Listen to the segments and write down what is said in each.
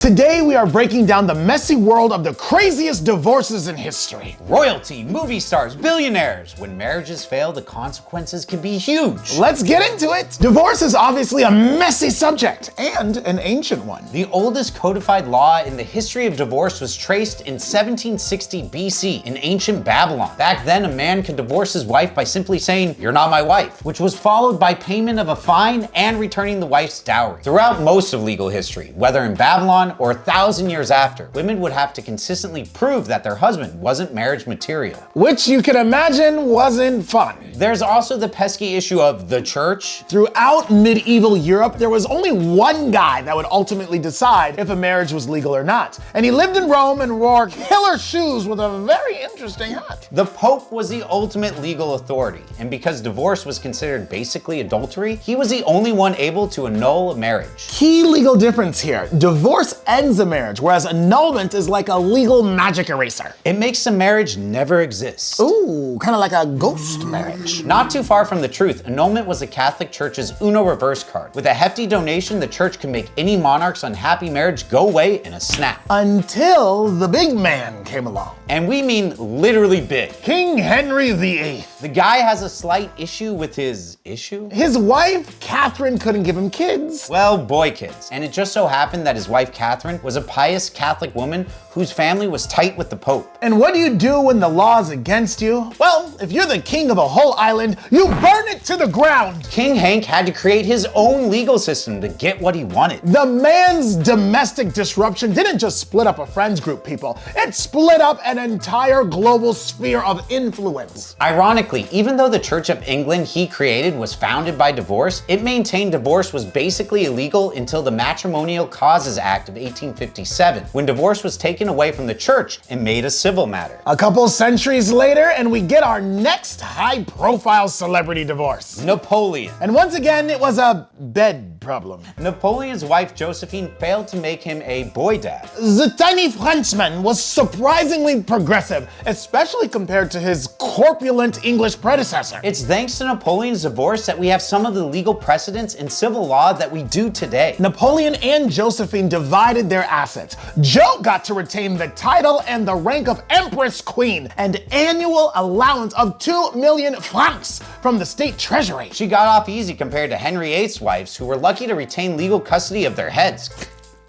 Today we are breaking down the messy world of the craziest divorces in history. Royalty, movie stars, billionaires. When marriages fail, the consequences can be huge. Let's get into it. Divorce is obviously a messy subject and an ancient one. The oldest codified law in the history of divorce was traced in 1760 BC in ancient Babylon. Back then, a man could divorce his wife by simply saying, "You're not my wife," which was followed by payment of a fine and returning the wife's dowry. Throughout most of legal history, whether in Babylon or 1,000 years after, women would have to consistently prove that their husband wasn't marriage material. Which you can imagine wasn't fun. There's also the pesky issue of the church. Throughout medieval Europe, there was only one guy that would ultimately decide if a marriage was legal or not. And he lived in Rome and wore killer shoes with a very interesting hat. The Pope was the ultimate legal authority, and because divorce was considered basically adultery, he was the only one able to annul a marriage. Key legal difference here. Divorce ends a marriage, whereas annulment is like a legal magic eraser. It makes the marriage never exist. Ooh, kind of like a ghost marriage. Not too far from the truth, annulment was the Catholic Church's Uno reverse card. With a hefty donation, the church could make any monarch's unhappy marriage go away in a snap. Until the big man came along. And we mean literally big. King Henry VIII. The guy has a slight issue with his issue? His wife, Catherine, couldn't give him kids. Well, boy kids. And it just so happened that his wife, Catherine, was a pious Catholic woman whose family was tight with the Pope. And what do you do when the law is against you? Well, if you're the king of a whole island, you burn it to the ground. King Hank had to create his own legal system to get what he wanted. The man's domestic disruption didn't just split up a friends group, people. It split up an entire global sphere of influence. Ironically, even though the Church of England he created was founded by divorce, it maintained divorce was basically illegal until the Matrimonial Causes Act of 1857, when divorce was taken away from the church and made a civil matter. A couple centuries later, and we get our next high-profile celebrity divorce. Napoleon. And once again, it was a bed problem. Napoleon's wife Josephine failed to make him a boy dad. The tiny Frenchman was surprisingly progressive, especially compared to his corpulent English predecessor. It's thanks to Napoleon's divorce that we have some of the legal precedents in civil law that we do today. Napoleon and Josephine divided their assets. Jo got to retain the title and the rank of Empress Queen, and annual allowance of 2 million francs from the state treasury. She got off easy compared to Henry VIII's wives, who were lucky to retain legal custody of their heads.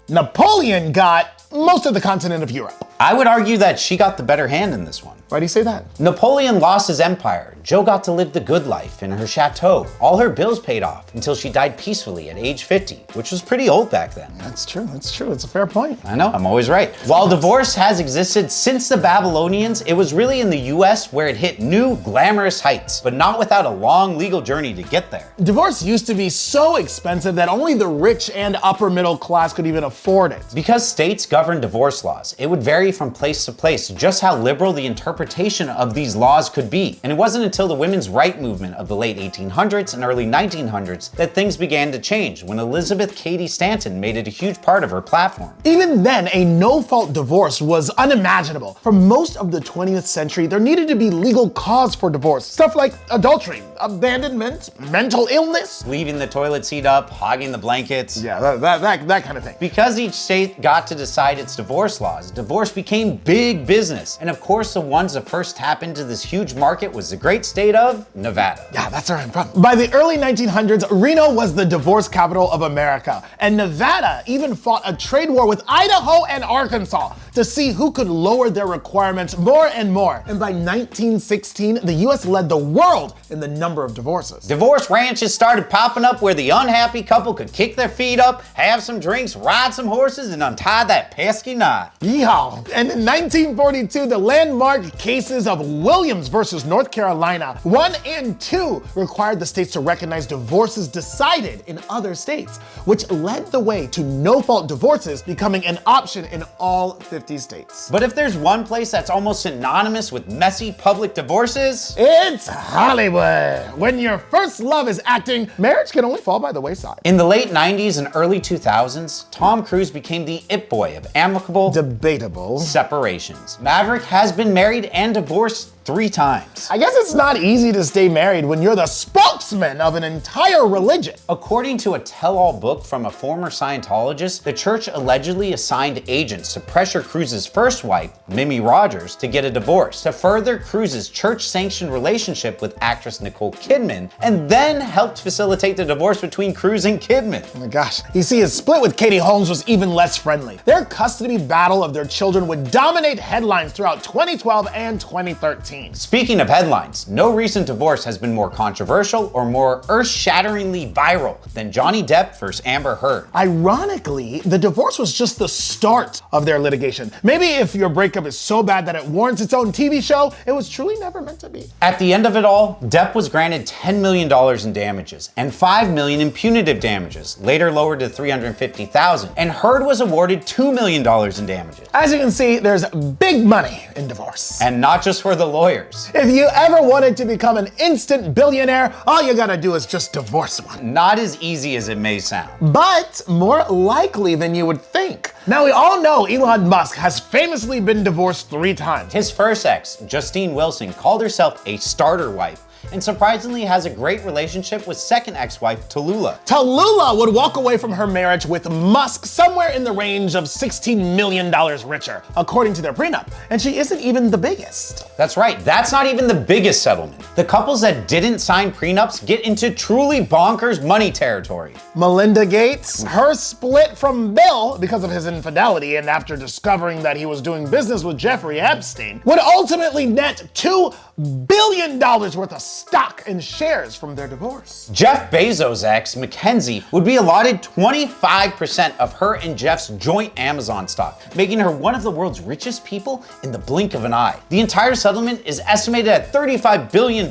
Napoleon got most of the continent of Europe. I would argue that she got the better hand in this one. Why do you say that? Napoleon lost his empire. Jo got to live the good life in her chateau. All her bills paid off until she died peacefully at age 50, which was pretty old back then. That's true. It's a fair point. I know, I'm always right. While divorce has existed since the Babylonians, it was really in the US where it hit new glamorous heights, but not without a long legal journey to get there. Divorce used to be so expensive that only the rich and upper middle class could even afford it. Because states govern divorce laws, it would vary from place to place just how liberal the interpretation of these laws could be. And it wasn't until the women's right movement of the late 1800s and early 1900s that things began to change, when Elizabeth Cady Stanton made it a huge part of her platform. Even then, a no-fault divorce was unimaginable. For most of the 20th century, there needed to be legal cause for divorce. Stuff like adultery, abandonment, mental illness. Leaving the toilet seat up, hogging the blankets. Yeah, that kind of thing. Because each state got to decide its divorce laws, divorce became big business. And of course, the ones that first tapped into this huge market was the great state of Nevada. Yeah, that's where I'm from. By the early 1900s, Reno was the divorce capital of America. And Nevada even fought a trade war with Idaho and Arkansas to see who could lower their requirements more and more. And by 1916, the US led the world in the number of divorces. Divorce ranches started popping up where the unhappy couple could kick their feet up, have some drinks, ride some horses, and untie that pesky knot. Yeehaw. And in 1942, the landmark cases of Williams versus North Carolina 1 and 2 required the states to recognize divorces decided in other states, which led the way to no-fault divorces becoming an option in all 50 states. But if there's one place that's almost synonymous with messy public divorces, it's Hollywood. When your first love is acting, marriage can only fall by the wayside. In the late 90s and early 2000s, Tom Cruise became the it boy of amicable, debatable separations. Maverick has been married and divorced 3 times. I guess it's not easy to stay married when you're the spokesman of an entire religion. According to a tell-all book from a former Scientologist, the church allegedly assigned agents to pressure Cruz's first wife, Mimi Rogers, to get a divorce, to further Cruz's church-sanctioned relationship with actress Nicole Kidman, and then helped facilitate the divorce between Cruz and Kidman. Oh my gosh. You see, his split with Katie Holmes was even less friendly. Their custody battle of their children would dominate headlines throughout 2012 and 2013. Speaking of headlines, no recent divorce has been more controversial or more earth-shatteringly viral than Johnny Depp versus Amber Heard. Ironically, the divorce was just the start of their litigation. Maybe if your breakup is so bad that it warrants its own TV show, it was truly never meant to be. At the end of it all, Depp was granted $10 million in damages and $5 million in punitive damages, later lowered to $350,000, and Heard was awarded $2 million in damages. As you can see, there's big money in divorce. And not just for the lawyers. If you ever wanted to become an instant billionaire, all you gotta do is just divorce one. Not as easy as it may sound. But more likely than you would think. Now, we all know Elon Musk has famously been divorced 3 times. His first ex, Justine Wilson, called herself a starter wife, and surprisingly has a great relationship with second ex-wife Tallulah. Tallulah would walk away from her marriage with Musk somewhere in the range of $16 million richer, according to their prenup. And she isn't even the biggest. That's right, that's not even the biggest settlement. The couples that didn't sign prenups get into truly bonkers money territory. Melinda Gates, her split from Bill because of his infidelity and after discovering that he was doing business with Jeffrey Epstein, would ultimately net $2 billion worth of stock and shares from their divorce. Jeff Bezos' ex, Mackenzie, would be allotted 25% of her and Jeff's joint Amazon stock, making her one of the world's richest people in the blink of an eye. The entire settlement is estimated at $35 billion.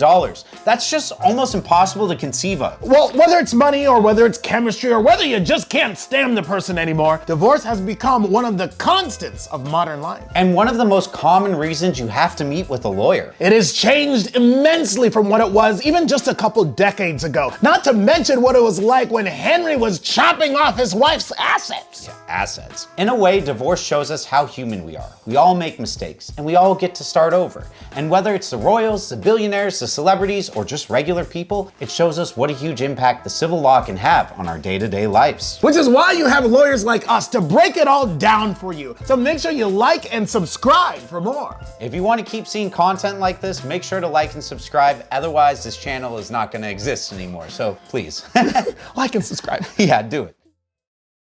That's just almost impossible to conceive of. Well, whether it's money or whether it's chemistry or whether you just can't stand the person anymore, divorce has become one of the constants of modern life. And one of the most common reasons you have to meet with a lawyer. It has changed immensely from what it was even just a couple decades ago. Not to mention what it was like when Henry was chopping off his wife's assets. Yeah, assets. In a way, divorce shows us how human we are. We all make mistakes, and we all get to start over. And whether it's the royals, the billionaires, the celebrities, or just regular people, it shows us what a huge impact the civil law can have on our day-to-day lives. Which is why you have lawyers like us to break it all down for you. So make sure you like and subscribe for more. If you want to keep seeing content like this, make sure to like and subscribe. Otherwise, this channel is not going to exist anymore. So please. Like and subscribe. Yeah, do it.